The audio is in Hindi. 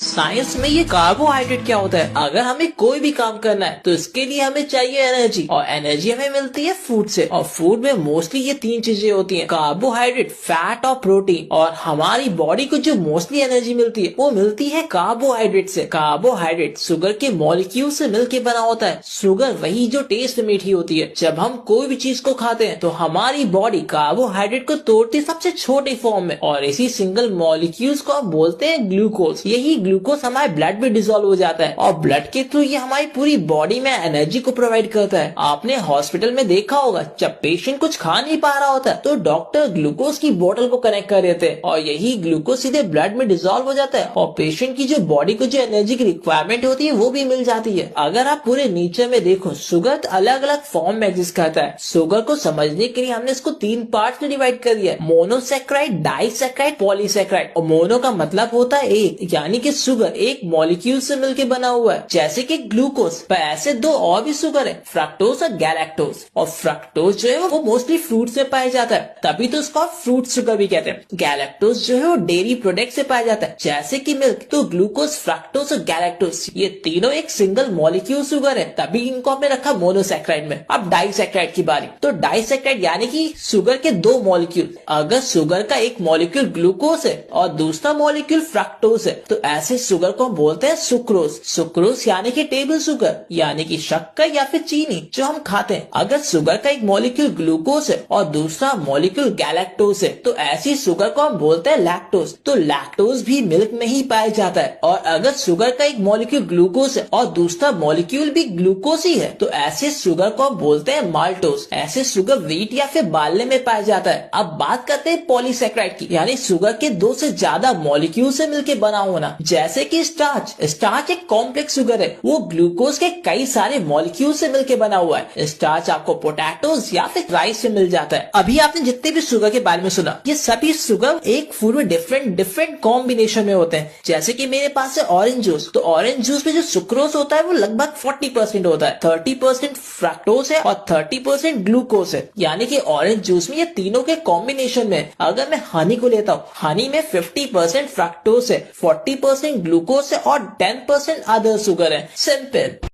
साइंस में ये कार्बोहाइड्रेट क्या होता है? अगर हमें कोई भी काम करना है तो इसके लिए हमें चाहिए एनर्जी, और एनर्जी हमें मिलती है फूड से। और फूड में मोस्टली ये तीन चीजें होती हैं, कार्बोहाइड्रेट, फैट और प्रोटीन। और हमारी बॉडी को जो मोस्टली एनर्जी मिलती है वो मिलती है कार्बोहाइड्रेट से। कार्बोहाइड्रेट शुगर के मॉलिक्यूल से मिलकर बना होता है। शुगर वही जो टेस्ट में मीठी होती है। जब हम कोई भी चीज को खाते हैं तो हमारी बॉडी कार्बोहाइड्रेट को तोड़ती है सबसे छोटे फॉर्म में, और इसी सिंगल मॉलिक्यूल्स को हम बोलते हैं ग्लूकोज। यही ग्लूकोज हमारे ब्लड में डिसॉल्व हो जाता है और ब्लड के थ्रू ये हमारी पूरी बॉडी में एनर्जी को प्रोवाइड करता है। आपने हॉस्पिटल में देखा होगा, जब पेशेंट कुछ खा नहीं पा रहा होता तो डॉक्टर ग्लूकोज की बोतल को कनेक्ट कर देते हैं और यही ग्लूकोज सीधे ब्लड में डिसॉल्व हो जाता है और पेशेंट की जो बॉडी को जो एनर्जी की रिक्वायरमेंट होती है वो भी मिल जाती है। अगर आप पूरे नेचर में देखो, शुगर अलग अलग फॉर्म में एग्जिस्ट करता है। शुगर को समझने के लिए हमने इसको तीन पार्ट में डिवाइड कर दिया है, मोनोसैकेराइड, डाइसैकेराइड, पॉलीसैकेराइड। और मोनो का मतलब होता है एक, यानी कि शुगर एक मॉलिक्यूल से मिलकर बना हुआ है, जैसे कि ग्लूकोज। पर ऐसे दो और भी शुगर है, फ्रक्टोज और गैलेक्टोज। और फ्रक्टोज जो है वो मोस्टली फ्रूट्स में पाया जाता है, तभी तो उसको फ्रूट शुगर भी कहते हैं। गैलेक्टोज जो है वो डेयरी प्रोडक्ट से पाया जाता है, जैसे कि मिल्क। तो ग्लूकोज, फ्रक्टोज और गैलेक्टोज ये तीनों एक सिंगल मॉलिक्यूल शुगर है, तभी इनको हमने रखा मोनोसैकेराइड में। अब डाइसैकेराइड की बारी। तो डाइसैकेराइड यानी कि शुगर के दो मॉलिक्यूल। अगर शुगर का एक मॉलिक्यूल ग्लूकोज है और दूसरा मॉलिक्यूल फ्रक्टोज है तो ऐसे शुगर को हम बोलते हैं सुक्रोज। सुक्रोज यानी कि टेबल शुगर, यानी कि शक्कर या फिर चीनी जो हम खाते हैं। अगर शुगर का एक मॉलिक्यूल ग्लूकोज है और दूसरा मॉलिक्यूल गैलेक्टोज है तो ऐसी शुगर को हम बोलते हैं लैक्टोज। तो लैक्टोज भी मिल्क में ही पाया जाता है। और अगर शुगर का एक मॉलिक्यूल ग्लूकोज है और दूसरा मॉलिक्यूल भी ग्लूकोज ही है तो ऐसे शुगर को हम बोलते हैं माल्टोज। ऐसे शुगर व्हीट या फिर बार्ले में पाया जाता है। अब बात करते हैं पॉलीसैकेराइड की, यानी शुगर के दो से ज्यादा मॉलिक्यूल से मिलकर बना होना, जैसे कि स्टार्च। स्टार्च एक कॉम्प्लेक्स शुगर है, वो ग्लूकोज के कई सारे मॉलिक्यूल से मिलकर बना हुआ है। स्टार्च आपको पोटैटोज या फिर राइस से मिल जाता है। अभी आपने जितने भी शुगर के बारे में सुना, ये सभी शुगर एक फूड में डिफरेंट कॉम्बिनेशन में होते हैं। जैसे कि मेरे पास है ऑरेंज जूस, तो ऑरेंज जूस में जो सुक्रोज होता है वो लगभग 40% होता है। 30% फ्रक्टोज है और 30% ग्लूकोज है, यानी कि ऑरेंज जूस में ये तीनों के कॉम्बिनेशन में। अगर मैं हनी को लेता हूँ, हनी में 50% फ्रक्टोज है, 40% ग्लूकोज है और 10% अदर शुगर है। सिंपल।